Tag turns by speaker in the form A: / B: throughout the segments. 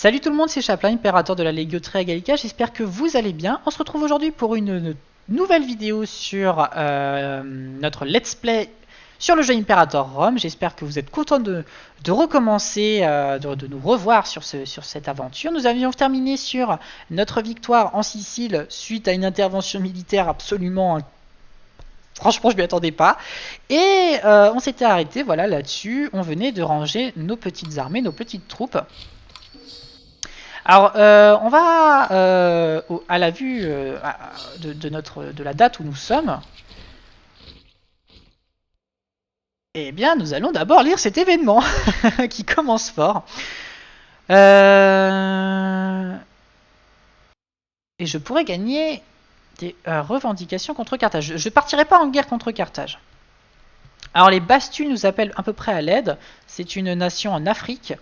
A: Salut tout le monde, c'est Chaplin, impérateur de la Légioterie Gallica, j'espère que vous allez bien. On se retrouve aujourd'hui pour une nouvelle vidéo sur notre let's play sur le jeu Imperator Rome. J'espère que vous êtes contents de recommencer, de nous revoir sur cette aventure. Nous avions terminé sur notre victoire en Sicile suite à une intervention militaire absolument... Franchement, je m'y attendais pas. Et on s'était arrêté, voilà, là-dessus. On venait de ranger nos petites armées, nos petites troupes. Alors, on va à la vue de la date où nous sommes. Eh bien, nous allons d'abord lire cet événement qui commence fort. Et je pourrais gagner des revendications contre Carthage. Je ne partirai pas en guerre contre Carthage. Alors, les Bastules nous appellent à peu près à l'aide. C'est une nation en Afrique.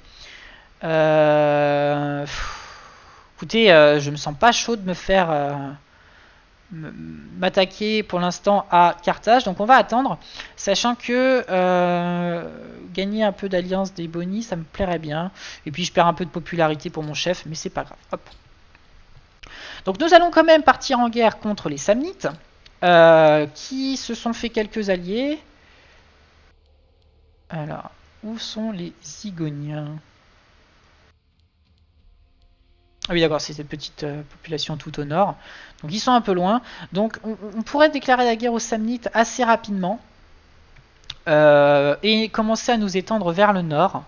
A: Écoutez, je me sens pas chaud de me faire m'attaquer pour l'instant à Carthage, donc on va attendre, sachant que gagner un peu d'alliance des Bonnies, ça me plairait bien, et puis je perds un peu de popularité pour mon chef, mais c'est pas grave. Hop. Donc nous allons quand même partir en guerre contre les Samnites, qui se sont fait quelques alliés. Alors, où sont les Zigoniens? Ah oui, d'accord, c'est cette petite population tout au nord. Donc ils sont un peu loin. Donc on pourrait déclarer la guerre aux Samnites assez rapidement. Et commencer à nous étendre vers le nord.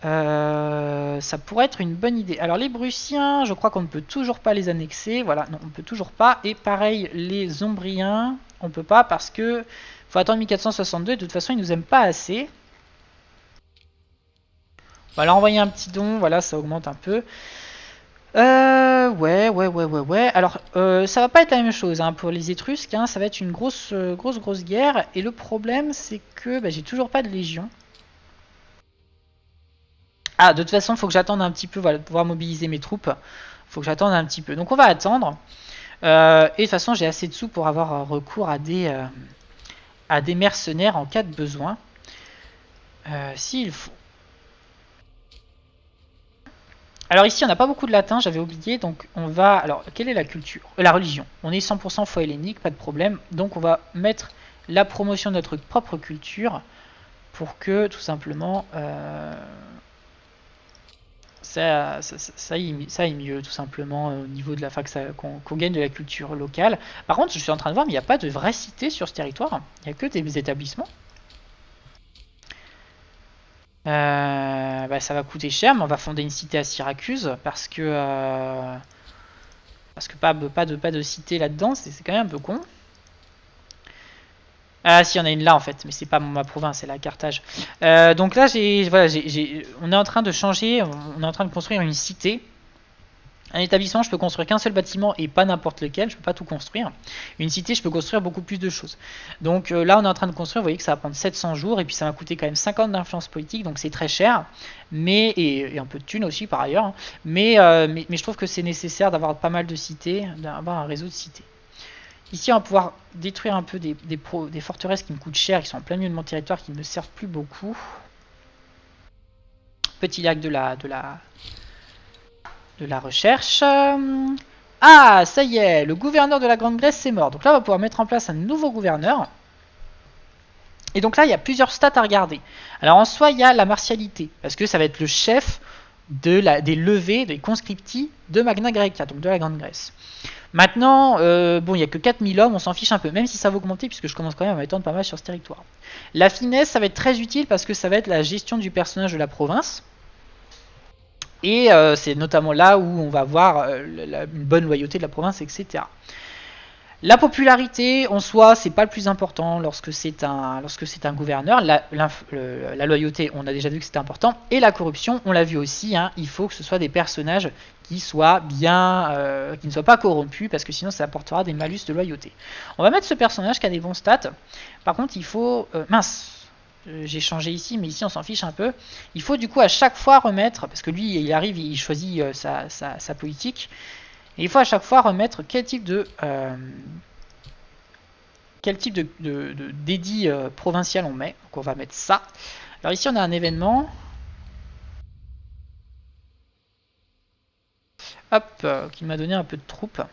A: Ça pourrait être une bonne idée. Alors les Prussiens, je crois qu'on ne peut toujours pas les annexer. Voilà, non, on ne peut toujours pas. Et pareil, les Ombriens, on ne peut pas parce que faut attendre 1462. De toute façon, ils nous aiment pas assez. On va leur envoyer un petit don. Voilà, ça augmente un peu. Ouais. Alors, ça va pas être la même chose hein, pour les Étrusques. Hein, ça va être une grosse guerre. Et le problème, c'est que j'ai toujours pas de légion. Ah, de toute façon, il faut que j'attende un petit peu, voilà, pour pouvoir mobiliser mes troupes. Il faut que j'attende un petit peu. Donc, on va attendre. Et de toute façon, j'ai assez de sous pour avoir recours à des mercenaires en cas de besoin. S'il faut. Alors ici, on n'a pas beaucoup de latin, j'avais oublié, donc on va... Alors, quelle est la culture La religion. On est 100% foi hellénique, pas de problème. Donc on va mettre la promotion de notre propre culture pour que, tout simplement, ça aille mieux, tout simplement, au niveau de la fac, qu'on gagne de la culture locale. Par contre, je suis en train de voir, mais il n'y a pas de vraie cité sur ce territoire. Il n'y a que des établissements. Ça va coûter cher, mais on va fonder une cité à Syracuse parce que pas de cité là-dedans, c'est quand même un peu con. Ah si, on a une là en fait, mais c'est pas ma province, c'est la Carthage. Donc là, on est en train de changer, on est en train de construire une cité. Un établissement, je peux construire qu'un seul bâtiment et pas n'importe lequel, je peux pas tout construire. Une cité, je peux construire beaucoup plus de choses. Donc là, on est en train de construire, vous voyez que ça va prendre 700 jours et puis ça va coûter quand même 50 d'influence politique, donc c'est très cher, mais et un peu de thunes aussi par ailleurs. Hein. Mais je trouve que c'est nécessaire d'avoir pas mal de cités, d'avoir un réseau de cités. Ici, on va pouvoir détruire un peu des forteresses qui me coûtent cher, qui sont en plein milieu de mon territoire, qui ne me servent plus beaucoup. Petit lac de la recherche. Ah, ça y est, le gouverneur de la Grande Grèce est mort. Donc là, on va pouvoir mettre en place un nouveau gouverneur. Et donc là, il y a plusieurs stats à regarder. Alors en soi, il y a la martialité, parce que ça va être le chef des levées, des conscripti de Magna Graecia, donc de la Grande Grèce. Maintenant, bon, il n'y a que 4000 hommes, on s'en fiche un peu, même si ça va augmenter, puisque je commence quand même à m'étendre pas mal sur ce territoire. La finesse, ça va être très utile, parce que ça va être la gestion du personnage de la province. Et c'est notamment là où on va voir une bonne loyauté de la province, etc. La popularité, en soi, c'est pas le plus important lorsque c'est un gouverneur. La loyauté, on a déjà vu que c'était important. Et la corruption, on l'a vu aussi. Hein, il faut que ce soit des personnages qui soient bien, qui ne soient pas corrompus, parce que sinon ça apportera des malus de loyauté. On va mettre ce personnage qui a des bons stats. Par contre, il faut... j'ai changé ici, mais ici on s'en fiche un peu. Il faut du coup à chaque fois remettre, parce que lui il arrive, il choisit sa politique, et il faut à chaque fois remettre quel type de d'édit provincial on met. Donc on va mettre ça. Alors ici on a un événement. Hop, qui m'a donné un peu de troupes.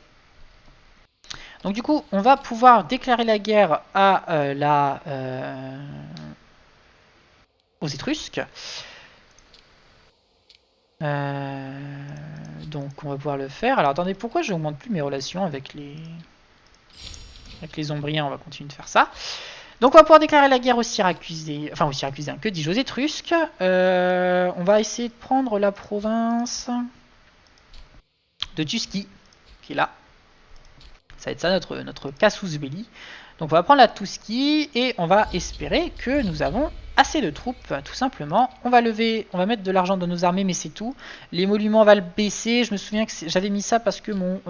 A: Donc du coup, on va pouvoir déclarer la guerre à aux Étrusques. Donc on va pouvoir le faire. Alors attendez, pourquoi je n'augmente plus mes relations avec les Ombriens? On va continuer de faire ça. Donc on va pouvoir déclarer la guerre aux Syracusiens, enfin aux Syracusiens, que dis-je, aux Étrusques. On va essayer de prendre la province de Tusci, qui est là. Ça va être ça notre casus belli. Donc on va prendre la Tusci et on va espérer que nous avons assez de troupes, tout simplement. On va mettre de l'argent dans nos armées, mais c'est tout. L'émolument va le baisser. Je me souviens que j'avais mis ça parce que mon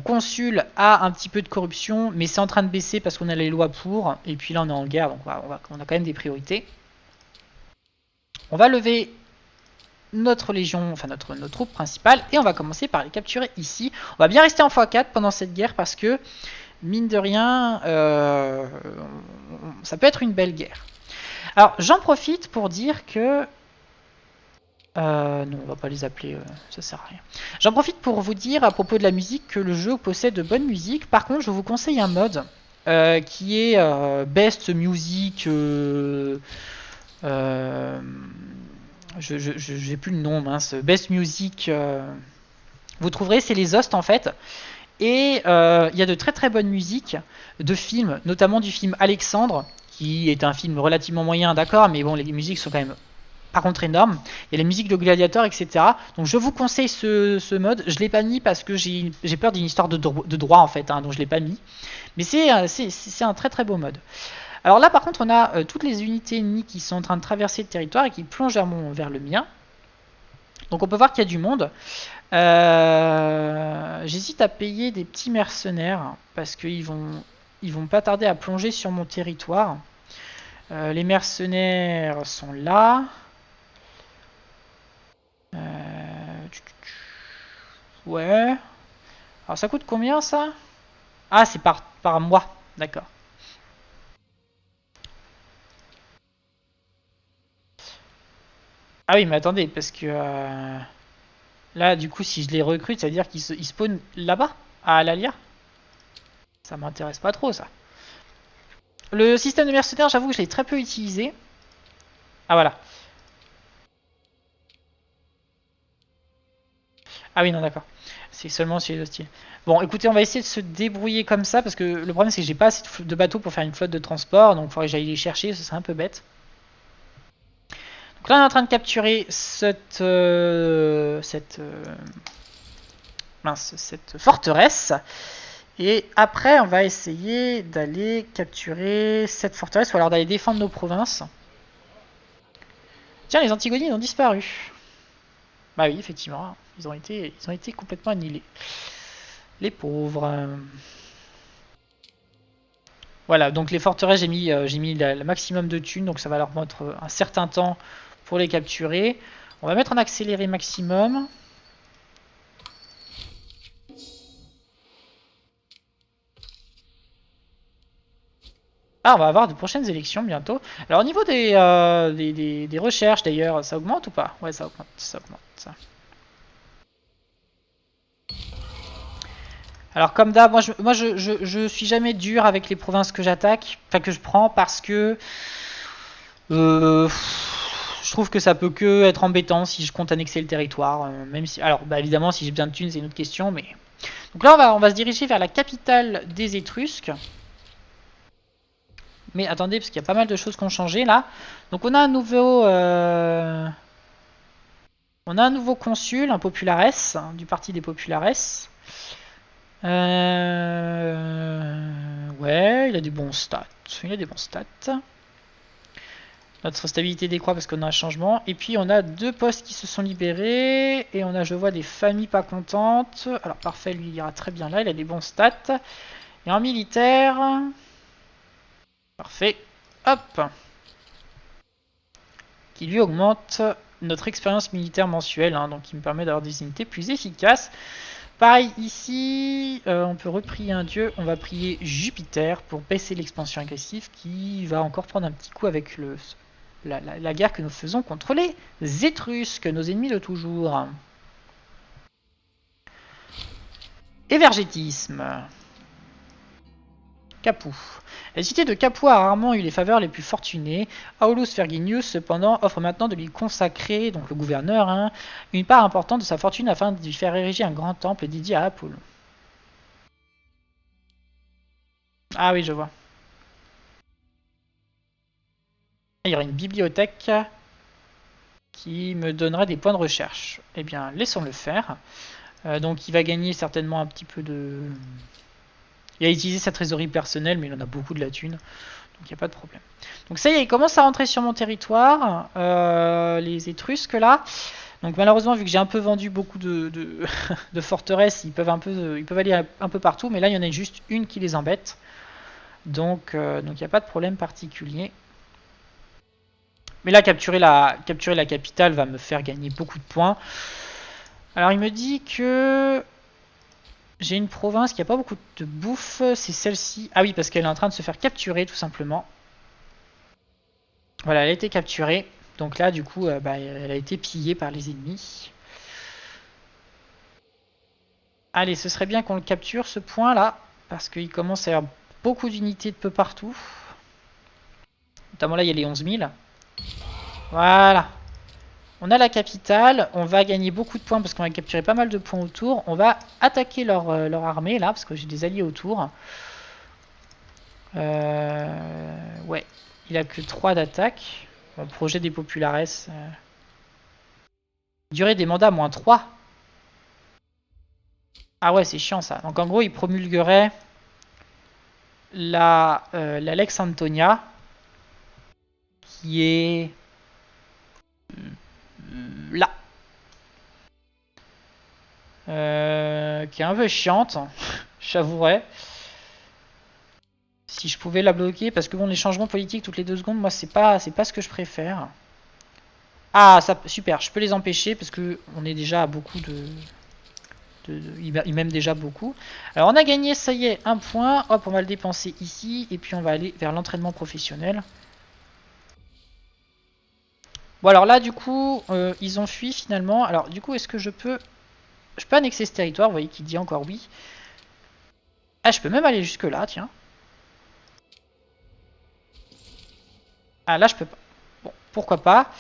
A: consul a un petit peu de corruption, mais c'est en train de baisser parce qu'on a les lois pour. Et puis là on est en guerre, donc on a quand même des priorités. On va lever notre légion, enfin notre troupe principale, et on va commencer par les capturer ici. On va bien rester en x4 pendant cette guerre parce que, mine de rien, ça peut être une belle guerre. Alors j'en profite pour dire que... non, on va pas les appeler, ça sert à rien. J'en profite pour vous dire à propos de la musique que le jeu possède de bonne musique. Par contre, je vous conseille un mode qui est Best Music... j'ai plus le nom, mince. Best Music, vous trouverez, c'est les hosts en fait. Et il y a de très très bonnes musiques de films, notamment du film Alexandre, qui est un film relativement moyen, d'accord, mais bon, les musiques sont quand même par contre énormes. Il y a les musiques de Gladiator, etc. Donc je vous conseille ce mode. Je l'ai pas mis parce que j'ai peur d'une histoire de droit en fait, donc je l'ai pas mis. Mais c'est un très très beau mode. Alors là par contre on a toutes les unités ennemies qui sont en train de traverser le territoire et qui plongent vers le mien. Donc on peut voir qu'il y a du monde. J'hésite à payer des petits mercenaires parce qu'ils vont pas tarder à plonger sur mon territoire. Les mercenaires sont là. Ouais. Alors ça coûte combien ça? Ah c'est par mois, d'accord. Ah oui mais attendez parce que là du coup si je les recrute ça veut dire qu'ils spawnent là-bas à Alalia. Ça m'intéresse pas trop ça. Le système de mercenaires j'avoue que je l'ai très peu utilisé. Ah voilà. Ah oui non d'accord. C'est seulement sur les hostiles. Bon écoutez on va essayer de se débrouiller comme ça parce que le problème c'est que j'ai pas assez de bateaux pour faire une flotte de transport donc il faudrait que j'aille les chercher, ce serait un peu bête. Donc là on est en train de capturer cette forteresse. Et après on va essayer d'aller capturer cette forteresse ou alors d'aller défendre nos provinces. Tiens les Antigonides ont disparu. Bah oui effectivement, ils ont été complètement annihilés. Les pauvres. Voilà, donc les forteresses j'ai mis le maximum de thunes, donc ça va leur mettre un certain temps pour les capturer. On va mettre en accéléré maximum. Ah, on va avoir de prochaines élections bientôt. Alors au niveau des recherches d'ailleurs, ça augmente ou pas? Ouais, ça augmente, ça augmente. Ça. Alors comme d'hab, moi je suis jamais dur avec les provinces que j'attaque, enfin que je prends parce que je trouve que ça peut que être embêtant si je compte annexer le territoire, même si, alors bah, évidemment si j'ai besoin de thunes c'est une autre question, mais donc là on va se diriger vers la capitale des Étrusques. Mais attendez, parce qu'il y a pas mal de choses qui ont changé là. Donc on a un nouveau consul, un populares, du parti des populares. Ouais, il a des bons stats. Notre stabilité décroît parce qu'on a un changement. Et puis on a 2 postes qui se sont libérés. Et on a, je vois, des familles pas contentes. Alors parfait, lui il ira très bien là, il a des bons stats. Et en militaire... Parfait. Hop. Qui lui augmente notre expérience militaire mensuelle, donc qui me permet d'avoir des unités plus efficaces. Pareil ici, on peut reprier un dieu, on va prier Jupiter pour baisser l'expansion agressive qui va encore prendre un petit coup avec la guerre que nous faisons contre les Étrusques, nos ennemis de toujours. Évergétisme. Capoue. La cité de Capoue a rarement eu les faveurs les plus fortunées. Aulus Ferginius, cependant, offre maintenant de lui consacrer, donc le gouverneur, hein, une part importante de sa fortune afin de lui faire ériger un grand temple dédié à Apollon. Ah oui, je vois. Il y aurait une bibliothèque qui me donnerait des points de recherche. Eh bien, laissons-le faire. Donc il va gagner certainement un petit peu de... Il a utilisé sa trésorerie personnelle, mais il en a beaucoup de la thune. Donc il n'y a pas de problème. Donc ça y est, il commence à rentrer sur mon territoire. Les Étrusques là. Donc malheureusement, vu que j'ai un peu vendu beaucoup de forteresses, ils peuvent aller un peu partout. Mais là, il y en a juste une qui les embête. Donc il n'y a pas de problème particulier. Mais là, capturer la capitale va me faire gagner beaucoup de points. Alors il me dit que j'ai une province qui n'a pas beaucoup de bouffe, c'est celle-ci. Ah oui, parce qu'elle est en train de se faire capturer tout simplement. Voilà, elle a été capturée. Donc là, du coup, elle a été pillée par les ennemis. Allez, ce serait bien qu'on le capture, ce point-là. Parce qu'il commence à y avoir beaucoup d'unités de peu partout. Notamment là, il y a les 11 000. Voilà. On a la capitale, on va gagner beaucoup de points parce qu'on va capturer pas mal de points autour. On va attaquer leur armée là, parce que j'ai des alliés autour. Ouais, il a que 3 d'attaque. Bon, projet des populares. Durée des mandats, moins 3. Ah ouais, c'est chiant ça. Donc en gros, il promulguerait la Lex Antonia, qui est là. Qui est un peu chiante, j'avouerais. Si je pouvais la bloquer, parce que bon, les changements politiques toutes les 2 secondes, moi c'est pas ce que je préfère. Ah, ça, super, je peux les empêcher parce que on est déjà à beaucoup il m'aime déjà beaucoup. Alors on a gagné, ça y est, un point. Hop, on va le dépenser ici et puis on va aller vers l'entraînement professionnel. Bon alors là du coup, ils ont fui finalement. Alors du coup, est-ce que je peux annexer ce territoire? Vous voyez qu'il dit encore oui. Ah, je peux même aller jusque là, tiens. Ah là je peux pas. Bon, pourquoi pas.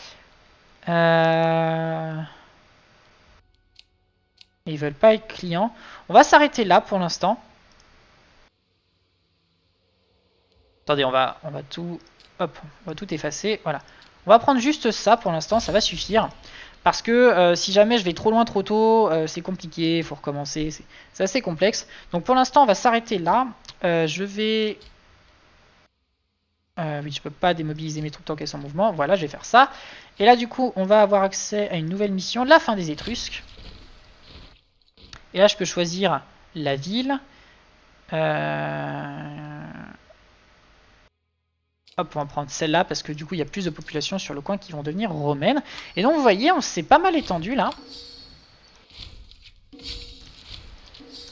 A: Ils veulent pas être clients. On va s'arrêter là pour l'instant. Attendez, on va tout... Hop, on va tout effacer. Voilà. On va prendre juste ça pour l'instant, ça va suffire. Parce que si jamais je vais trop loin trop tôt, c'est compliqué, il faut recommencer. C'est assez complexe. Donc pour l'instant, on va s'arrêter là. Je vais... oui, je peux pas démobiliser mes troupes tant qu'elles sont en mouvement. Voilà, je vais faire ça. Et là, du coup, on va avoir accès à une nouvelle mission, la fin des Étrusques. Et là, je peux choisir la ville. Hop, on va prendre celle-là parce que du coup, il y a plus de population sur le coin qui vont devenir romaines. Et donc, vous voyez, on s'est pas mal étendu là.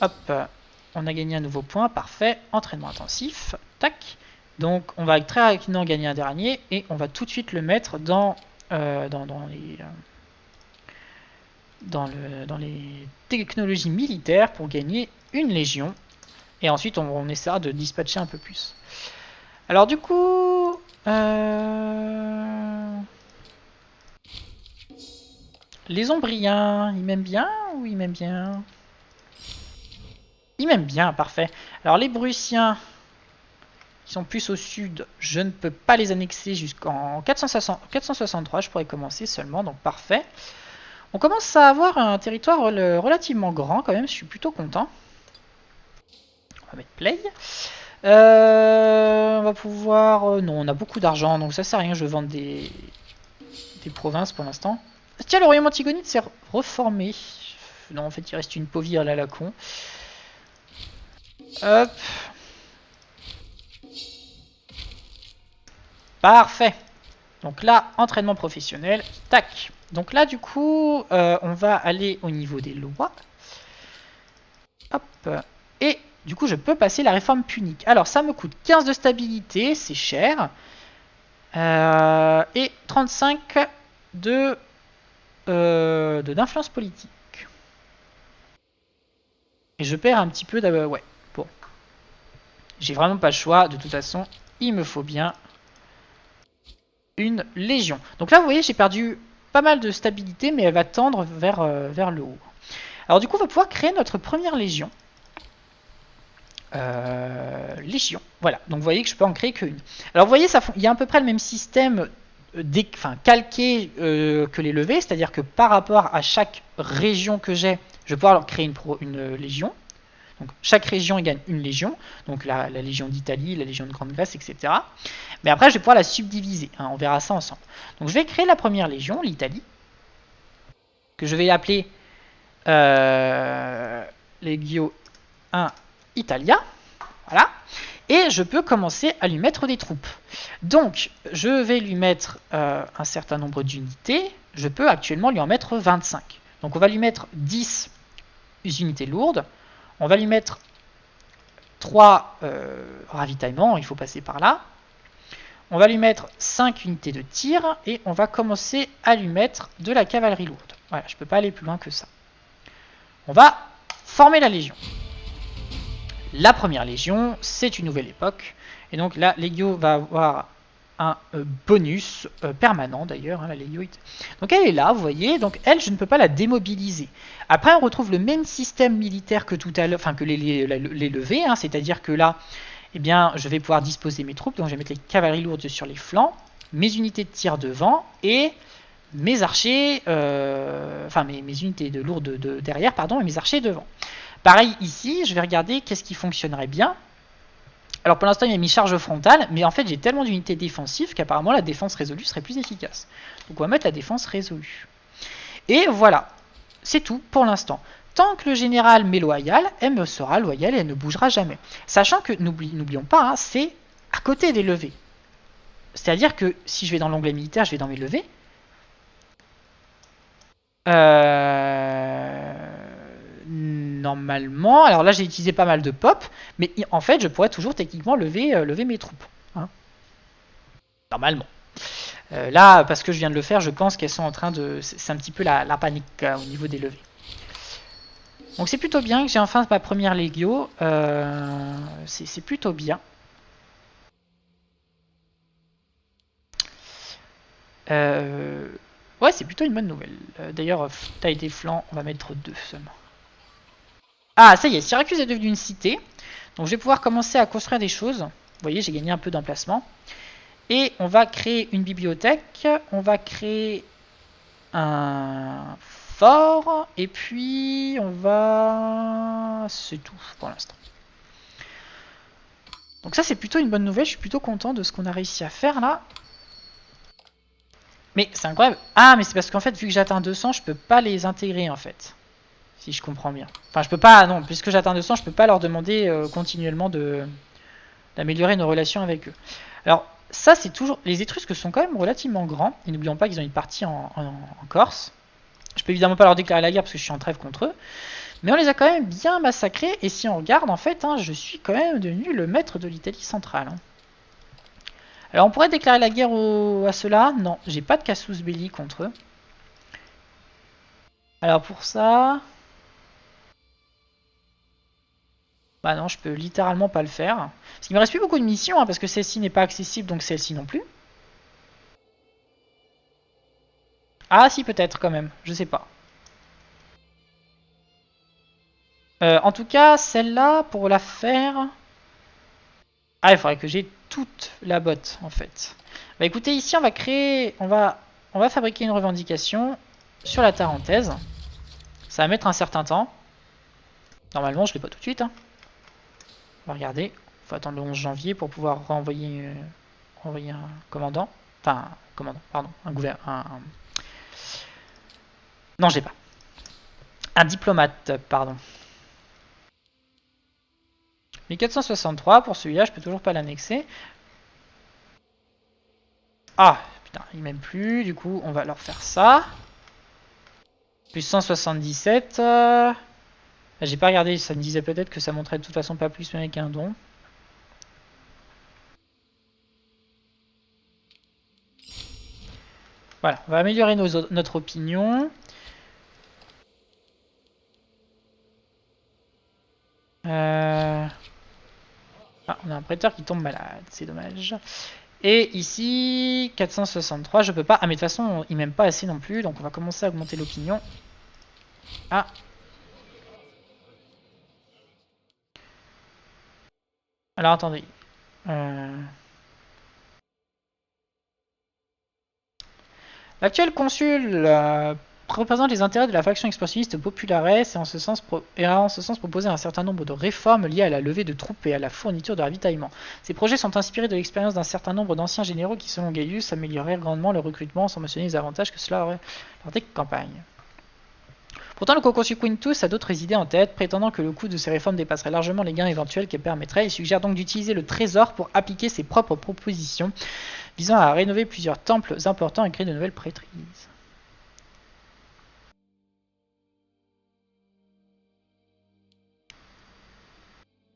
A: Hop, on a gagné un nouveau point, parfait. Entraînement intensif, tac. Donc, on va très rapidement gagner un dernier et on va tout de suite le mettre dans les technologies militaires pour gagner une légion. Et ensuite, on essaiera de dispatcher un peu plus. Alors du coup... les Ombriens, ils m'aiment bien ou ils m'aiment bien? Ils m'aiment bien, parfait. Alors les Prussiens, qui sont plus au sud, je ne peux pas les annexer jusqu'en 463, je pourrais commencer seulement, donc parfait. On commence à avoir un territoire relativement grand quand même, je suis plutôt content. On va mettre play. On va pouvoir... non, on a beaucoup d'argent, donc ça sert à rien, je vais vendre des provinces pour l'instant. Tiens, le royaume antigonide s'est reformé. Non, en fait, il reste une pauvre là, la con. Hop. Parfait. Donc là, entraînement professionnel. Tac. Donc là, du coup, on va aller au niveau des lois. Hop. Et du coup, je peux passer la réforme punique. Alors, ça me coûte 15 de stabilité, c'est cher. Et 35 d'influence politique. Et je perds un petit peu de... Ouais, bon. J'ai vraiment pas le choix. De toute façon, il me faut bien une légion. Donc là, vous voyez, j'ai perdu pas mal de stabilité, mais elle va tendre vers le haut. Alors du coup, on va pouvoir créer notre première légion. Légion, voilà. Donc vous voyez que je peux en créer qu'une. Alors vous voyez, il y a à peu près le même système calqué que les levées, c'est-à-dire que par rapport à chaque région que j'ai, je vais pouvoir créer une légion. Donc chaque région gagne une légion, donc la légion d'Italie, la légion de Grande-Grèce, etc. Mais après, je vais pouvoir la subdiviser, hein, on verra ça ensemble. Donc je vais créer la première légion, l'Italie, que je vais appeler Legio 1 Italia. Voilà. Et je peux commencer à lui mettre des troupes. Donc, je vais lui mettre un certain nombre d'unités. Je peux actuellement lui en mettre 25. Donc, on va lui mettre 10 unités lourdes. On va lui mettre 3 ravitaillements. Il faut passer par là. On va lui mettre 5 unités de tir. Et on va commencer à lui mettre de la cavalerie lourde. Voilà, je ne peux pas aller plus loin que ça. On va former la légion. La première légion, c'est une nouvelle époque. Et donc la Legio va avoir un bonus permanent d'ailleurs, hein, la Legio. Donc elle est là, vous voyez. Donc elle, je ne peux pas la démobiliser. Après, on retrouve le même système militaire que tout à l'heure, enfin que les levées, hein, c'est-à-dire que là, eh bien, je vais pouvoir disposer mes troupes. Donc je vais mettre les cavaleries lourdes sur les flancs, mes unités de tir devant et mes archers, enfin mes unités de lourdes derrière, pardon, et mes archers devant. Pareil ici, je vais regarder qu'est-ce qui fonctionnerait bien. Alors pour l'instant il y a mis charge frontale, mais en fait j'ai tellement d'unités défensives qu'apparemment la défense résolue serait plus efficace. Donc on va mettre la défense résolue. Et voilà, c'est tout pour l'instant. Tant que le général m'est loyal, elle me sera loyale et elle ne bougera jamais. Sachant que, n'oublions pas, hein, c'est à côté des levées. C'est-à-dire que si je vais dans l'onglet militaire, je vais dans mes levées. Normalement, alors là j'ai utilisé pas mal de pop, mais en fait je pourrais toujours techniquement lever mes troupes. Hein. Normalement. Là, parce que je viens de le faire, je pense qu'elles sont en train de... C'est un petit peu la panique au niveau des levées. Donc c'est plutôt bien que j'ai enfin ma première Legio. C'est plutôt bien. Ouais, c'est plutôt une bonne nouvelle. D'ailleurs, taille des flancs, on va mettre 2 seulement. Ah, ça y est, Syracuse est devenue une cité. Donc je vais pouvoir commencer à construire des choses. Vous voyez, j'ai gagné un peu d'emplacement. Et on va créer une bibliothèque. On va créer un fort. Et puis, on va... C'est tout pour l'instant. Donc ça, c'est plutôt une bonne nouvelle. Je suis plutôt content de ce qu'on a réussi à faire là. Mais c'est incroyable. Ah, mais c'est parce qu'en fait, vu que j'atteins 200, je peux pas les intégrer en fait. Si je comprends bien. Enfin, je peux pas, non, puisque j'atteins 200, je peux pas leur demander continuellement d'améliorer nos relations avec eux. Alors, ça, c'est toujours... Les Étrusques sont quand même relativement grands. Et n'oublions pas qu'ils ont une partie en Corse. Je peux évidemment pas leur déclarer la guerre parce que je suis en trêve contre eux. Mais on les a quand même bien massacrés. Et si on regarde, en fait, hein, je suis quand même devenu le maître de l'Italie centrale. Hein. Alors, on pourrait déclarer la guerre à ceux-là. Non, j'ai pas de casus belli contre eux. Alors, pour ça... Bah non, je peux littéralement pas le faire. Parce qu'il me reste plus beaucoup de missions, hein, parce que celle-ci n'est pas accessible, donc celle-ci non plus. Ah si, peut-être quand même, je sais pas. En tout cas, celle-là, pour la faire... Ah, il faudrait que j'ai toute la botte, en fait. Bah écoutez, ici, on va créer... On va fabriquer une revendication sur la Tarentaise. Ça va mettre un certain temps. Normalement, je l'ai pas tout de suite. Hein. On va regarder. Il faut attendre le 11 janvier pour pouvoir renvoyer un commandant. Enfin, un commandant, pardon. Un gouverneur. Non, j'ai pas. Un diplomate, pardon. 1463, pour celui-là, je peux toujours pas l'annexer. Ah, putain, il m'aime plus. Du coup, on va leur faire ça. Plus 177. J'ai pas regardé, ça me disait peut-être que ça montrait de toute façon pas plus mais avec un don. Voilà, on va améliorer notre opinion. Ah, on a un prêteur qui tombe malade, c'est dommage. Et ici, 463, je peux pas. Ah, mais de toute façon, il m'aime pas assez non plus, donc on va commencer à augmenter l'opinion. Ah. Alors attendez. L'actuel consul représente les intérêts de la faction expansionniste Populares et a en ce sens proposé un certain nombre de réformes liées à la levée de troupes et à la fourniture de ravitaillement. Ces projets sont inspirés de l'expérience d'un certain nombre d'anciens généraux qui, selon Gaius, améliorèrent grandement le recrutement sans mentionner les avantages que cela aurait lors des campagnes. Pourtant, le co-consul Quintus a d'autres idées en tête, prétendant que le coût de ces réformes dépasserait largement les gains éventuels qu'elles permettraient. Il suggère donc d'utiliser le trésor pour appliquer ses propres propositions, visant à rénover plusieurs temples importants et créer de nouvelles prêtrises.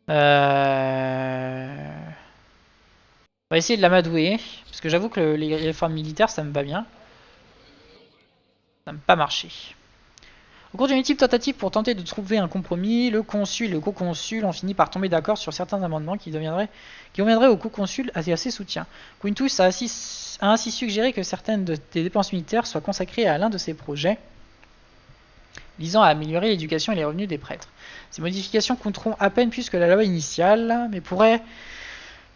A: On va essayer de l'amadouer, parce que j'avoue que les réformes militaires, ça me va bien. Ça n'a pas marché. Au cours d'une multiple tentative pour tenter de trouver un compromis, le consul et le co-consul ont fini par tomber d'accord sur certains amendements qui conviendraient au co-consul et à ses soutiens. Quintus a ainsi suggéré que certaines des dépenses militaires soient consacrées à l'un de ses projets, visant à améliorer l'éducation et les revenus des prêtres. Ces modifications coûteront à peine plus que la loi initiale, mais pourraient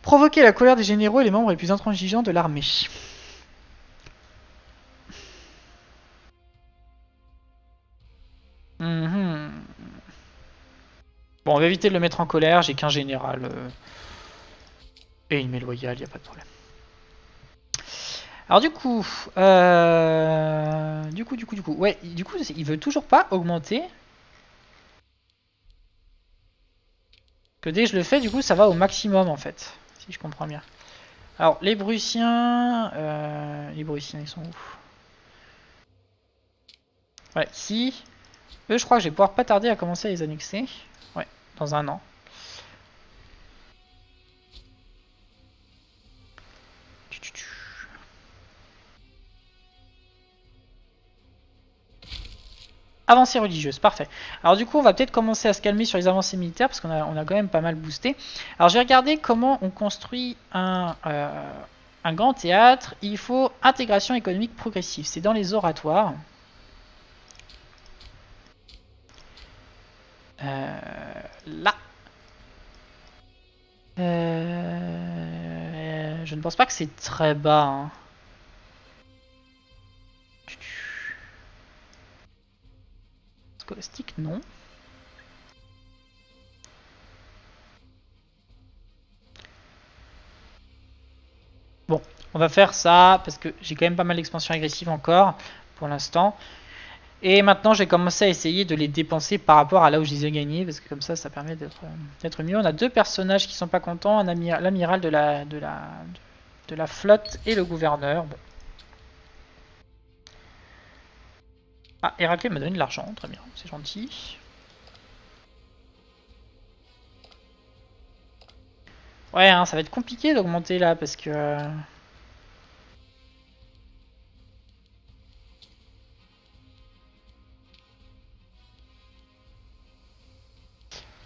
A: provoquer la colère des généraux et les membres les plus intransigeants de l'armée. Bon, on va éviter de le mettre en colère, j'ai qu'un général. Et il m'est loyal, y a pas de problème. Alors du coup, ouais, du coup, il veut toujours pas augmenter. Que dès que je le fais, du coup, ça va au maximum en fait, si je comprends bien. Alors les Prussiens, ils sont où? Ouais, ici, eux, je crois que je vais pouvoir pas tarder à commencer à les annexer. Ouais, dans un an. Avancée religieuse, parfait. Alors du coup, on va peut-être commencer à se calmer sur les avancées militaires parce qu'on a quand même pas mal boosté. Alors j'ai regardé comment on construit un grand théâtre. Il faut intégration économique progressive. C'est dans les oratoires. Là. Je ne pense pas que c'est très bas. Hein. Scolastique, non. Bon, on va faire ça parce que j'ai quand même pas mal d'expansion agressive encore pour l'instant. Et maintenant, j'ai commencé à essayer de les dépenser par rapport à là où je les ai gagnés, parce que comme ça permet d'être mieux. On a deux personnages qui sont pas contents, l'amiral de la flotte et le gouverneur. Bon. Ah, Héraclès m'a donné de l'argent, très bien, c'est gentil. Ouais, hein, ça va être compliqué d'augmenter là, parce que...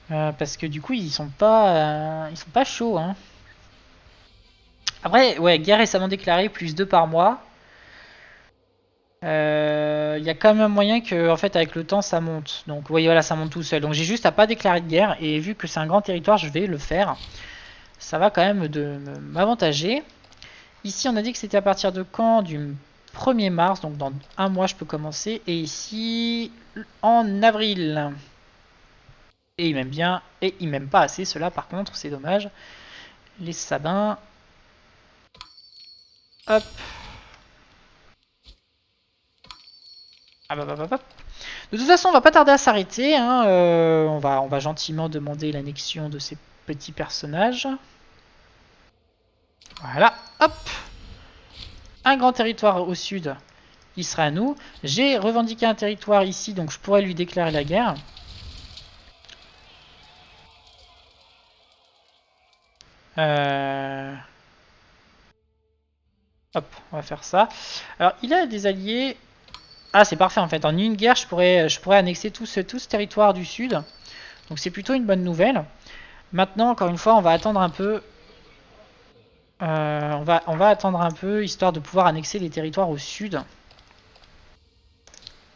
A: parce que du coup, ils sont pas chauds. Hein. Après, ouais, guerre récemment déclarée, plus 2 par mois. Il y a quand même moyen que, en fait, avec le temps, ça monte. Donc, oui, voilà, ça monte tout seul. Donc, j'ai juste à pas déclarer de guerre. Et vu que c'est un grand territoire, je vais le faire. Ça va quand même de m'avantager. Ici, on a dit que c'était à partir de quand? Du 1er mars. Donc, dans un mois, je peux commencer. Et ici, en avril. Et il m'aime bien. Et il m'aime pas assez, cela, par contre. C'est dommage. Les Sabins. Hop. Ah bah, bah, bah, bah. De toute façon, on va pas tarder à s'arrêter. Hein. On va gentiment demander l'annexion de ces petits personnages. Voilà, hop. Un grand territoire au sud, il sera à nous. J'ai revendiqué un territoire ici, donc je pourrais lui déclarer la guerre. Hop, on va faire ça. Alors, il a des alliés. Ah, c'est parfait en fait. En une guerre, je pourrais annexer tout ce territoire du sud. Donc, c'est plutôt une bonne nouvelle. Maintenant, encore une fois, on va attendre un peu. On va attendre un peu, histoire de pouvoir annexer les territoires au sud.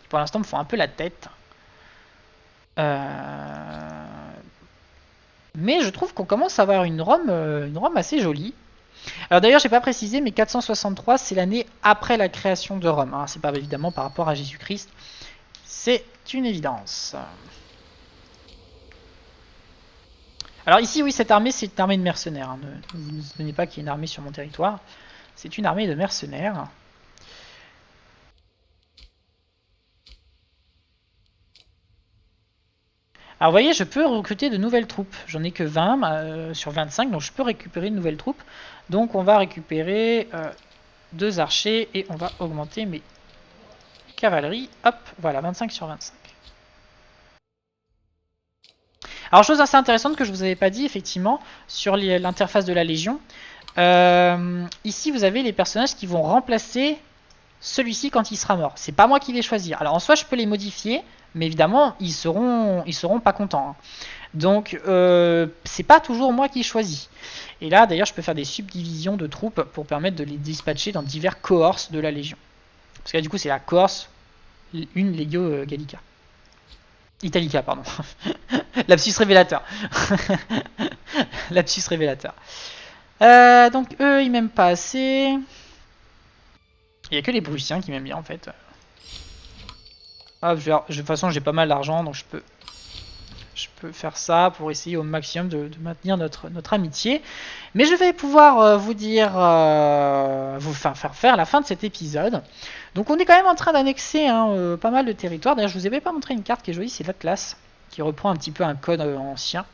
A: Pour l'instant, me font un peu la tête. Mais je trouve qu'on commence à avoir une Rome assez jolie. Alors d'ailleurs, j'ai pas précisé, mais 463, c'est l'année après la création de Rome. Hein. C'est pas évidemment par rapport à Jésus-Christ. C'est une évidence. Alors ici, oui, cette armée, c'est une armée de mercenaires. Hein. Ne vous souvenez pas qu'il y a une armée sur mon territoire. C'est une armée de mercenaires. Alors vous voyez, je peux recruter de nouvelles troupes. J'en ai que 20 sur 25, donc je peux récupérer de nouvelles troupes. Donc on va récupérer 2 archers et on va augmenter mes cavaleries. Hop, voilà, 25 sur 25. Alors chose assez intéressante que je vous avais pas dit effectivement sur l'interface de la Légion. Ici vous avez les personnages qui vont remplacer celui-ci quand il sera mort. C'est pas moi qui vais choisir. Alors en soi je peux les modifier, mais évidemment ils seront pas contents. Hein. Donc c'est pas toujours moi qui choisis. Et là d'ailleurs je peux faire des subdivisions de troupes pour permettre de les dispatcher dans divers cohorts de la Légion. Parce que là du coup c'est la cohorte 1 Legio Gallica. Italica, pardon. Lapsus révélateur. Lapsus révélateur. Donc eux ils m'aiment pas assez. Il n'y a que les Prussiens qui m'aiment bien en fait. Ah, de toute façon j'ai pas mal d'argent donc je peux faire ça pour essayer au maximum de maintenir notre amitié. Mais je vais pouvoir vous dire, vous faire la fin de cet épisode. Donc on est quand même en train d'annexer hein, pas mal de territoires. D'ailleurs je vous avais pas montré une carte qui est jolie, c'est l'Atlas, qui reprend un petit peu un code ancien.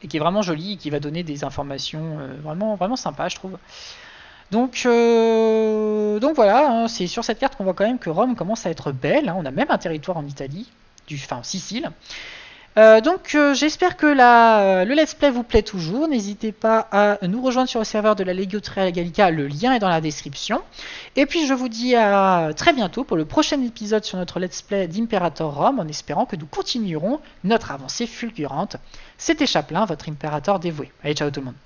A: Et qui est vraiment jolie et qui va donner des informations vraiment sympas je trouve. Donc voilà, hein, c'est sur cette carte qu'on voit quand même que Rome commence à être belle. Hein. On a même un territoire en Italie, en Sicile. J'espère que le let's play vous plaît toujours. N'hésitez pas à nous rejoindre sur le serveur de la Legio Gallica, le lien est dans la description. Et puis je vous dis à très bientôt pour le prochain épisode sur notre let's play d'Imperator Rome, en espérant que nous continuerons notre avancée fulgurante. C'était Chaplin, votre impérateur dévoué. Allez, ciao tout le monde.